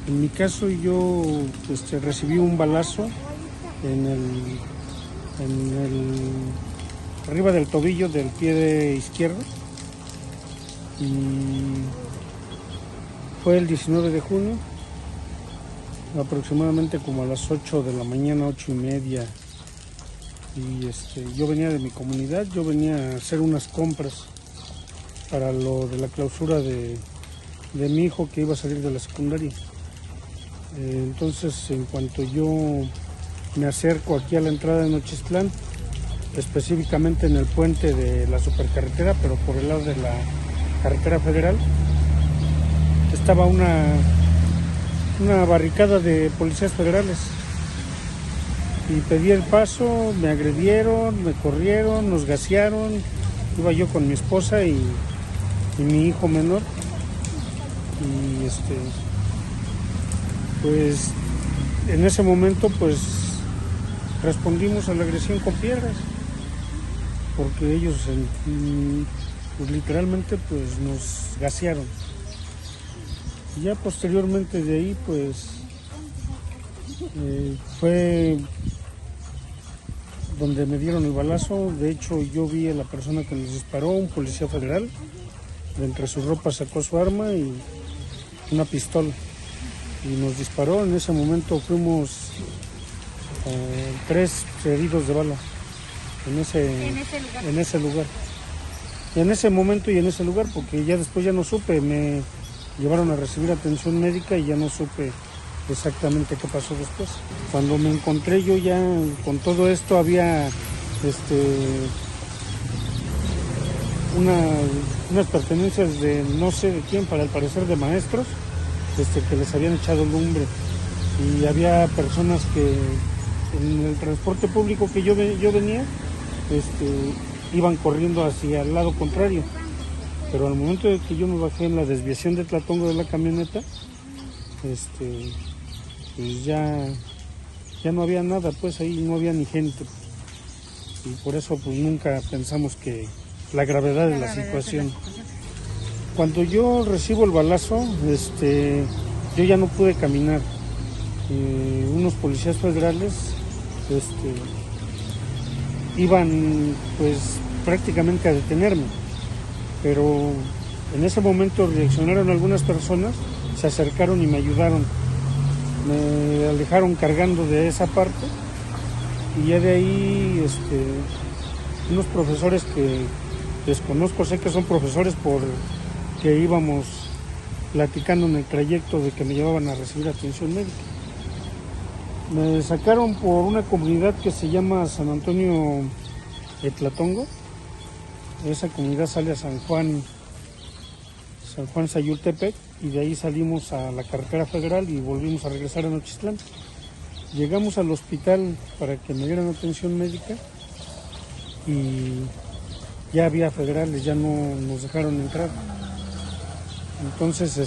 En mi caso yo recibí un balazo arriba del tobillo del pie izquierdo y fue el 19 de junio, aproximadamente como a las 8 de la mañana, 8:30. Y yo venía de mi comunidad, yo venía a hacer unas compras para lo de la clausura de mi hijo que iba a salir de la secundaria. Entonces, en cuanto yo me acerco aquí a la entrada de Nochistlán, específicamente en el puente de la supercarretera, pero por el lado de la carretera federal, estaba una barricada de policías federales. Y pedí el paso, me agredieron, me corrieron, nos gasearon. Iba yo con mi esposa y mi hijo menor. Y pues en ese momento pues respondimos a la agresión con piedras, porque ellos pues, literalmente pues nos gasearon. Y ya posteriormente de ahí pues fue donde me dieron el balazo. De hecho yo vi a la persona que nos disparó, un policía federal. De entre su ropa sacó su arma y una pistola y nos disparó. En ese momento fuimos 3 heridos de bala en ese lugar. Y en ese momento y en ese lugar, porque ya después ya no supe, me llevaron a recibir atención médica y ya no supe exactamente qué pasó después. Cuando me encontré yo ya con todo esto, había unas pertenencias de no sé de quién, para el parecer de maestros, que les habían echado lumbre, y había personas que en el transporte público que yo venía iban corriendo hacia el lado contrario, pero al momento de que yo me bajé en la desviación de Tlatongo de la camioneta, pues ya no había nada, pues ahí no había ni gente, y por eso pues nunca pensamos que la gravedad de la situación. Cuando yo recibo el balazo, yo ya no pude caminar. Unos policías federales iban pues prácticamente a detenerme, pero en ese momento reaccionaron algunas personas, se acercaron y me ayudaron, me alejaron cargando de esa parte, y ya de ahí unos profesores que desconozco, sé que son profesores porque íbamos platicando en el trayecto de que me llevaban a recibir atención médica. Me sacaron por una comunidad que se llama San Antonio de Tlatongo. Esa comunidad sale a San Juan Sayultepec, y de ahí salimos a la carretera federal y volvimos a regresar a Nochistlán. Llegamos al hospital para que me dieran atención médica y ya había federales, ya no nos dejaron entrar. Entonces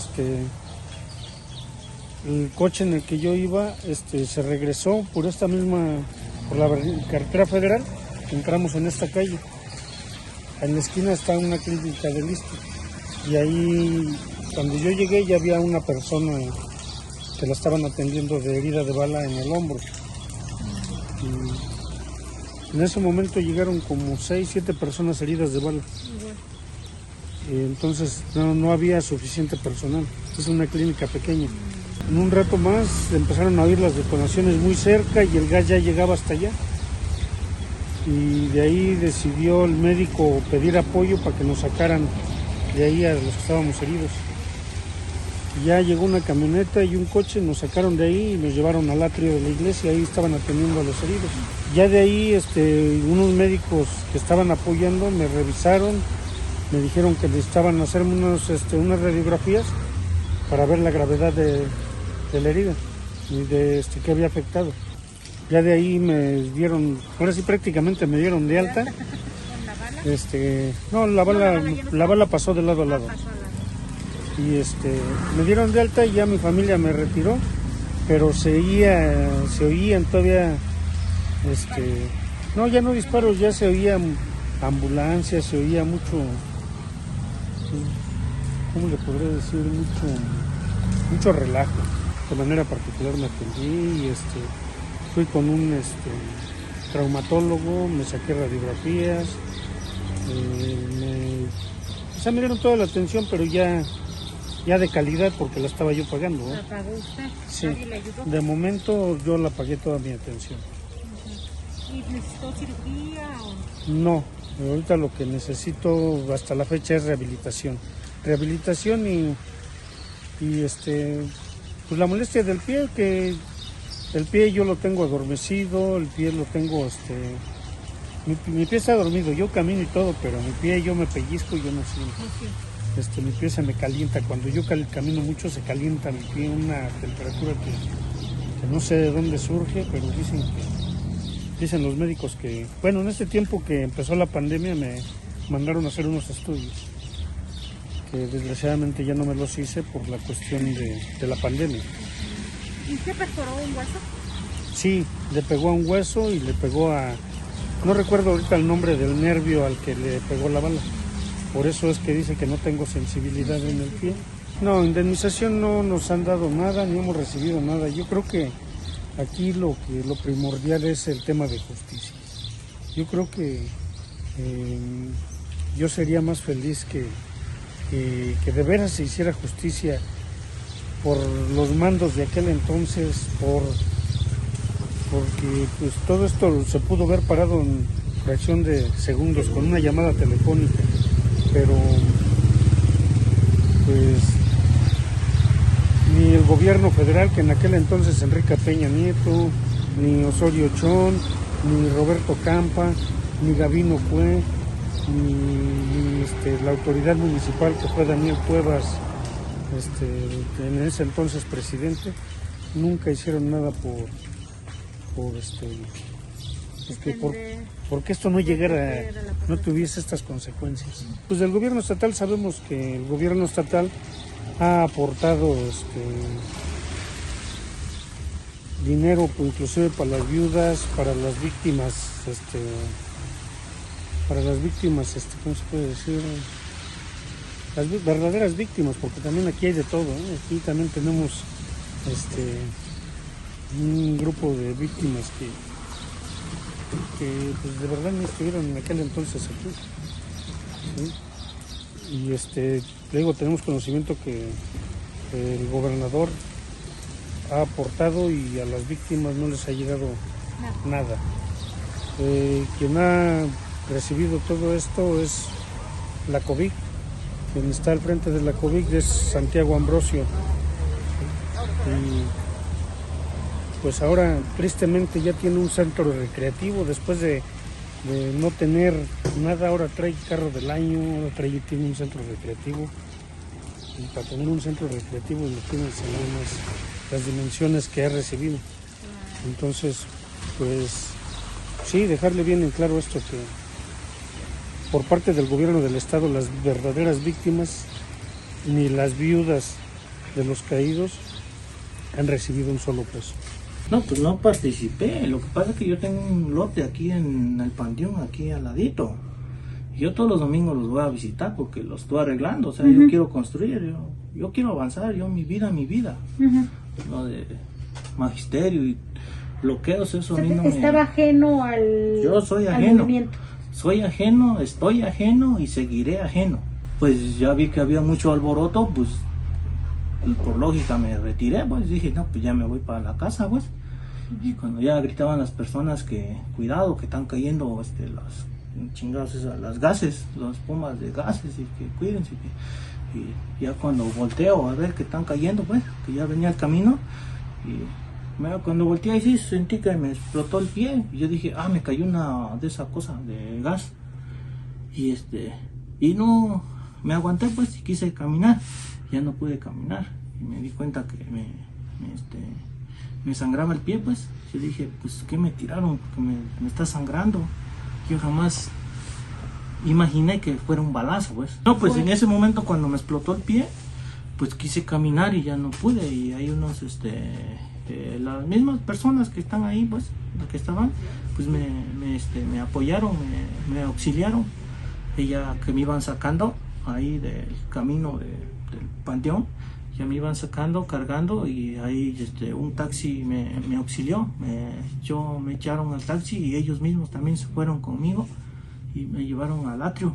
el coche en el que yo iba se regresó por la carretera federal. Entramos en esta calle, en la esquina está una clínica del ISSSTE, y ahí cuando yo llegué ya había una persona que la estaban atendiendo de herida de bala en el hombro. Y en ese momento llegaron como 6, 7 personas heridas de bala. Entonces no había suficiente personal, es una clínica pequeña. En un rato más empezaron a oír las detonaciones muy cerca y el gas ya llegaba hasta allá. Y de ahí decidió el médico pedir apoyo para que nos sacaran de ahí a los que estábamos heridos. Y ya llegó una camioneta y un coche, nos sacaron de ahí y nos llevaron al atrio de la iglesia, ahí estaban atendiendo a los heridos. Ya de ahí unos médicos que estaban apoyando me revisaron, me dijeron que necesitaban hacerme unas radiografías para ver la gravedad de la herida y de qué había afectado. Ya de ahí me dieron, ahora sí prácticamente me dieron de alta. No, la bala pasó de lado a lado. Y me dieron de alta y ya mi familia me retiró, pero se oían todavía, no, ya no disparos, ya se oían ambulancias, se oía mucho, ¿cómo le podré decir? Mucho relajo. de manera particular me atendí y fui con un traumatólogo, me saqué radiografías, me dieron toda la atención, pero ya de calidad porque la estaba yo pagando. ¿La pagó usted? Sí. ¿Nadie le ayudó? De momento yo la pagué toda mi atención. ¿Y necesitó cirugía o...? No, ahorita lo que necesito hasta la fecha es rehabilitación. Rehabilitación y pues la molestia del pie, que el pie yo lo tengo adormecido, el pie lo tengo, mi pie está dormido, yo camino y todo, pero mi pie yo me pellizco y yo no siento. Mi pie se me calienta, cuando yo camino mucho se calienta mi pie, una temperatura que no sé de dónde surge, pero dicen los médicos que, bueno, en este tiempo que empezó la pandemia me mandaron a hacer unos estudios, que desgraciadamente ya no me los hice por la cuestión de la pandemia. ¿Y se perforó un hueso? Sí, le pegó a un hueso y le pegó no recuerdo ahorita el nombre del nervio al que le pegó la bala. Por eso es que dice que no tengo sensibilidad en el pie. No, indemnización no nos han dado nada, ni hemos recibido nada. Yo creo que aquí lo primordial es el tema de justicia. Yo creo que yo sería más feliz que de veras se hiciera justicia por los mandos de aquel entonces, porque pues todo esto se pudo haber parado en fracción de segundos con una llamada telefónica, pero pues ni el gobierno federal, que en aquel entonces Enrique Peña Nieto, ni Osorio Chong, ni Roberto Campa, ni Gabino Cue, ni la autoridad municipal que fue Daniel Cuevas, en ese entonces presidente, nunca hicieron nada porque esto no llegara, no tuviese estas consecuencias. Pues del gobierno estatal sabemos que el gobierno estatal ha aportado dinero, pues, inclusive para las viudas, para las víctimas, ¿cómo se puede decir? Las verdaderas víctimas, porque también aquí hay de todo, ¿eh? Aquí también tenemos un grupo de víctimas que pues de verdad no estuvieron en aquel entonces aquí, ¿sí? Y le digo, tenemos conocimiento que el gobernador ha aportado y a las víctimas no les ha llegado nada. Quien ha recibido todo esto es la COVID. Quien está al frente de la COVID es Santiago Ambrosio. Y pues ahora tristemente ya tiene un centro recreativo después de no tener nada. Ahora trae carro del año, ahora tiene un centro recreativo. Y para tener un centro recreativo, imagínense nada más las dimensiones que ha recibido. Entonces, pues sí, dejarle bien en claro esto, que por parte del gobierno del estado las verdaderas víctimas ni las viudas de los caídos han recibido un solo peso. No, pues no participé. Lo que pasa es que yo tengo un lote aquí en el panteón, aquí al ladito. Yo todos los domingos los voy a visitar porque los estoy arreglando. O sea, yo quiero construir, yo quiero avanzar, mi vida. Lo de magisterio y bloqueos, eso a mí no me... ¿Estaba ajeno al... Yo soy al ajeno. movimiento? Soy ajeno, estoy ajeno y seguiré ajeno. Pues ya vi que había mucho alboroto, pues por lógica me retiré, pues dije, no, pues ya me voy para la casa, pues. Y cuando ya gritaban las personas que, cuidado, que están cayendo las chingados esas, las gases, las espumas de gases, y que cuídense. Y ya cuando volteo a ver que están cayendo, pues, que ya venía el camino, y cuando volteé ahí sí sentí que me explotó el pie, y yo dije, me cayó una de esas cosas de gas. Y no, me aguanté, pues, y quise caminar. Ya no pude caminar y me di cuenta que me sangraba el pie, pues. Yo dije, pues, ¿qué me tiraron? Porque me está sangrando. Yo jamás imaginé que fuera un balazo, pues. No, pues en ese momento cuando me explotó el pie, pues quise caminar y ya no pude. Y hay unos, las mismas personas que están ahí, pues, que estaban, pues me apoyaron, me auxiliaron. Y ya que me iban sacando ahí del camino del panteón, ya me iban sacando, cargando, y ahí un taxi me auxilió, me echaron al taxi y ellos mismos también se fueron conmigo y me llevaron al atrio.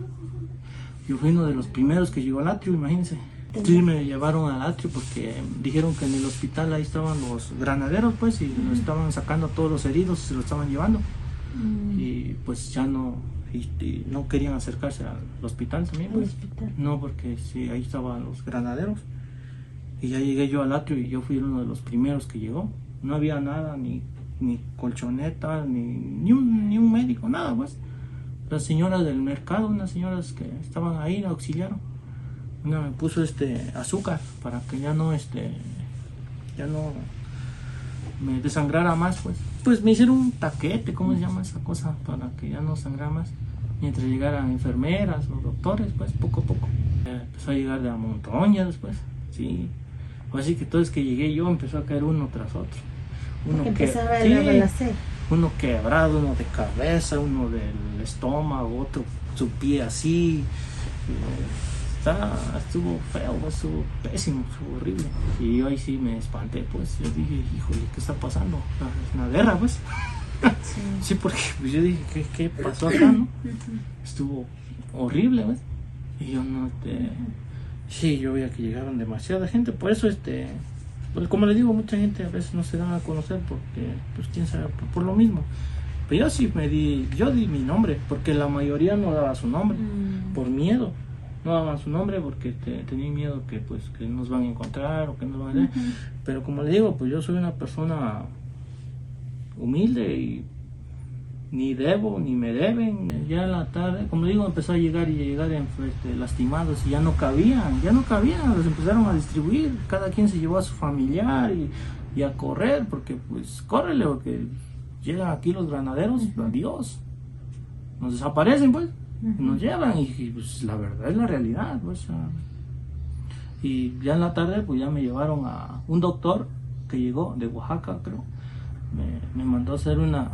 Yo fui uno de los primeros que llegó al atrio, imagínense. Sí, me llevaron al atrio porque dijeron que en el hospital ahí estaban los granaderos, pues, y lo estaban sacando a todos los heridos, se lo estaban llevando. Y pues ya no querían acercarse al hospital también, pues. No, porque sí, ahí estaban los granaderos. Y ya llegué yo al atrio y yo fui uno de los primeros que llegó. No había nada, ni colchoneta, ni un médico, nada, pues. Las señoras del mercado, unas señoras que estaban ahí, la auxiliaron. Una me puso azúcar para que ya no me desangrara más, pues. Pues me hicieron un taquete, ¿cómo se llama esa cosa? Para que ya no sangrara más. Mientras llegaran enfermeras o doctores, pues, poco a poco. Empezó a llegar de a montoña después, sí. Así que todo es que llegué yo, empezó a caer uno tras otro. Uno quebrado, uno de cabeza, uno del estómago, otro su pie así. Estuvo feo, estuvo pésimo, estuvo horrible. Y yo ahí sí me espanté, pues. Yo dije, híjole, ¿qué está pasando? Es una guerra, pues. Sí, porque pues, yo dije, ¿qué pasó acá, no? Estuvo horrible, pues. Y yo no, sí, yo veía que llegaron demasiada gente, por eso, pues, como le digo, mucha gente a veces no se dan a conocer porque, pues, quién sabe, por lo mismo. Pero yo sí yo di mi nombre, porque la mayoría no daba su nombre, por miedo. No daban su nombre porque tenían miedo que nos van a encontrar o que nos van a ver. Pero como le digo, pues yo soy una persona humilde y ni debo ni me deben. Ya en la tarde, como le digo, empezó a llegar lastimados y ya no cabían, los empezaron a distribuir, cada quien se llevó a su familiar y a correr, porque pues córrele, porque llegan aquí los granaderos, adiós, nos desaparecen, pues. Nos llevan y pues la verdad es la realidad, pues. Y ya en la tarde pues ya me llevaron a un doctor que llegó de Oaxaca, creo. Me mandó a hacer una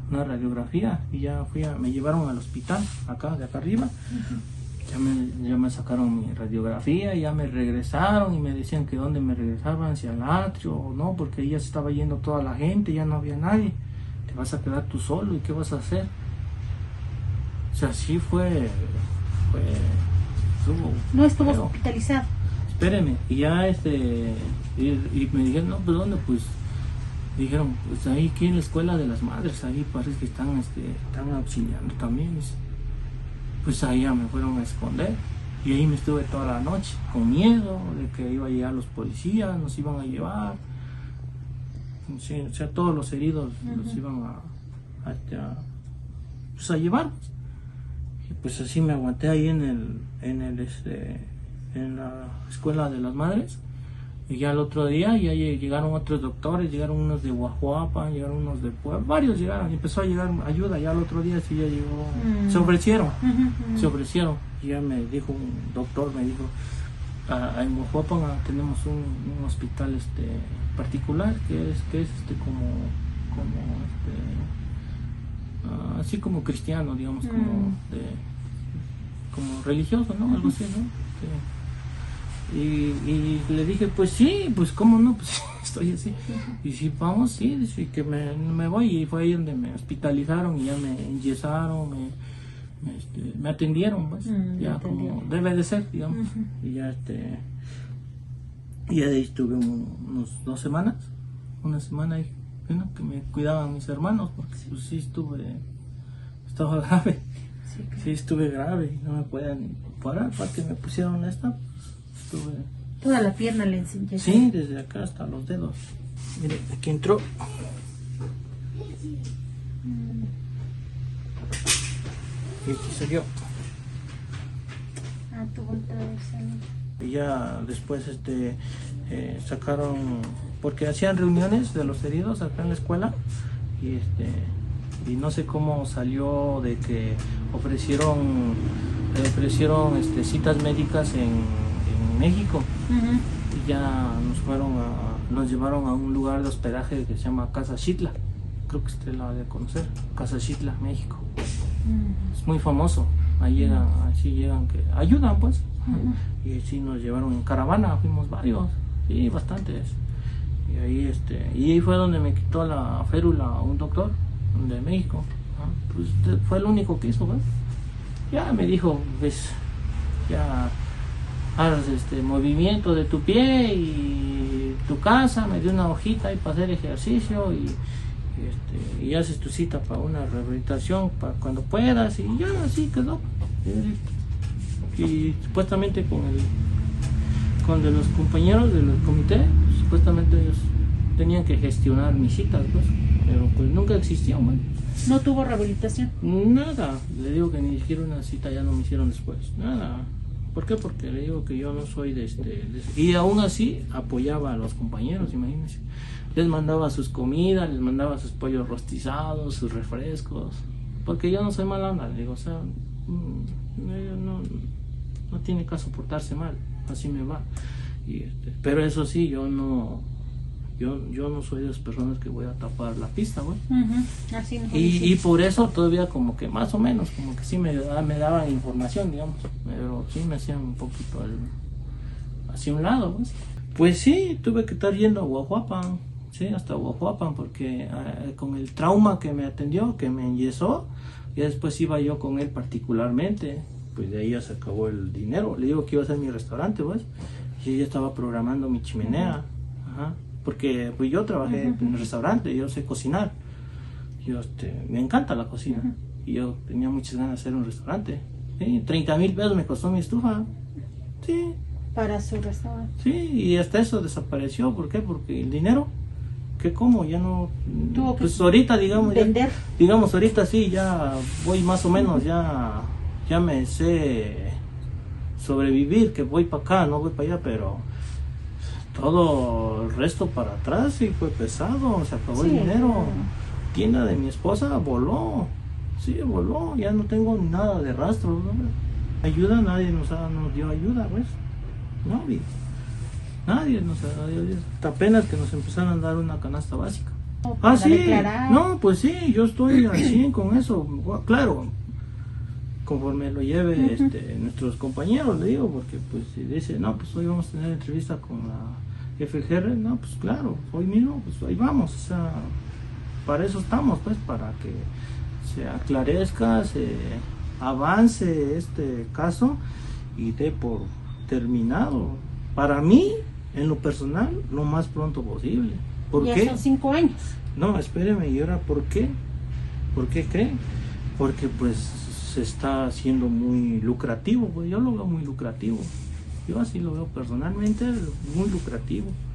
radiografía y ya me llevaron al hospital de acá arriba. Ya me sacaron mi radiografía y ya me regresaron y me decían que dónde me regresaban, si al atrio o no, porque ya se estaba yendo toda la gente, ya no había nadie. Te vas a quedar tú solo y qué vas a hacer. O sea, sí no estuvo feo. Hospitalizado. Espéreme, y ya y me dijeron, no, pues ¿dónde? Pues dijeron, pues ahí aquí en la escuela de las madres, ahí parece que están auxiliando también. Pues ahí ya me fueron a esconder y ahí me estuve toda la noche con miedo de que iba a llegar los policías, nos iban a llevar. Sí, o sea, todos los heridos los iban a llevar. Pues así me aguanté ahí en la escuela de las madres. Y ya el otro día ya llegaron otros doctores, llegaron unos de Guajuapan, llegaron unos de Puebla, varios llegaron, y empezó a llegar ayuda. Ya el otro día sí ya llegó, se ofrecieron. Y ya me dijo un doctor, en Guajuapan tenemos un hospital particular que es así como cristiano, digamos, como religioso, ¿no? Algo así, ¿no? Y le dije, pues sí, pues cómo no, pues estoy así. Y sí, vamos, sí, y que me voy. Y fue ahí donde me hospitalizaron y ya me enyesaron, me atendieron, pues, ya como debe de ser, digamos. Y ya y ahí estuve unos 2 semanas, una semana ahí, ¿no? Que me cuidaban mis hermanos, porque pues sí estaba grave. Sí, estuve grave y no me podían parar para que me pusieron esta. Toda la pierna le enseñé. Sí, desde acá hasta los dedos. Mire, aquí entró. Y aquí salió. Tuvo otra vez. Y ya después sacaron, porque hacían reuniones de los heridos acá en la escuela y no sé cómo salió de que ofrecieron citas médicas en México. Y ya nos llevaron a un lugar de hospedaje que se llama Casa Xitla, creo que usted la debe conocer, Casa Xitla, México. Es muy famoso, ahí llegan, que ayudan, pues Y sí nos llevaron en caravana, fuimos varios, sí, bastantes. Y ahí fue donde me quitó la férula un doctor de México. Pues fue el único que hizo, ¿ves? Ya me dijo, pues, ya haz movimiento de tu pie y tu casa, me dio una hojita ahí para hacer ejercicio y haces tu cita para una rehabilitación para cuando puedas, y ya así quedó. Y supuestamente con de los compañeros del comité, supuestamente ellos tenían que gestionar mis citas, pues, pero pues nunca existió, man. ¿No tuvo rehabilitación? Nada, le digo que ni siquiera una cita ya no me hicieron después, nada. ¿Por qué? Porque le digo que yo no soy y aún así apoyaba a los compañeros, imagínense. Les mandaba sus comidas, les mandaba sus pollos rostizados, sus refrescos, porque yo no soy mala onda, le digo, o sea, no tiene caso portarse mal, así me va. Pero eso sí, yo no soy de las personas que voy a tapar la pista, güey. Así no. Y por eso todavía como que más o menos, como que sí me daban información, digamos, pero sí me hacían un poquito hacia un lado, pues. Pues sí, tuve que estar yendo a Huajuapan, sí, hasta Huajuapan, porque con el trauma que me atendió, que me enyesó, y después iba yo con él particularmente, pues de ahí ya se acabó el dinero. Le digo que iba a hacer mi restaurante, pues, y yo estaba programando mi chimenea, porque pues yo trabajé en el restaurante, yo sé cocinar, me encanta la cocina, y yo tenía muchas ganas de hacer un restaurante, ¿sí? 30,000 pesos me costó mi estufa, sí. Para su restaurante. Sí, y hasta eso desapareció. ¿Por qué? Porque el dinero, que como ya no, tuvo que pues ahorita digamos, vender. Digamos ahorita sí, ya voy más o menos, ya me sé sobrevivir, que voy para acá, no voy para allá, pero todo el resto para atrás sí fue pesado, se acabó el dinero. Tienda de mi esposa voló, sí, voló, ya no tengo nada de rastro, ¿no? Ayuda, nadie nos dio ayuda, pues. Nadie nos ha dado ayuda. Hasta apenas que nos empezaron a dar una canasta básica. Sí, declarar. No, pues sí, yo estoy al 100 con eso, claro, conforme lo lleve nuestros compañeros, le digo, porque pues si dice, no, pues hoy vamos a tener entrevista con la FGR, no, pues claro, hoy mismo, pues ahí vamos, o sea, para eso estamos, pues, para que se aclarezca, se avance este caso y dé por terminado, para mí, en lo personal, lo más pronto posible. ¿Por ya qué? son 5 años. No, espéreme, ¿y ahora por qué? ¿Por qué cree? Porque pues se está haciendo muy lucrativo, pues yo lo veo muy lucrativo. Yo así lo veo personalmente, muy lucrativo.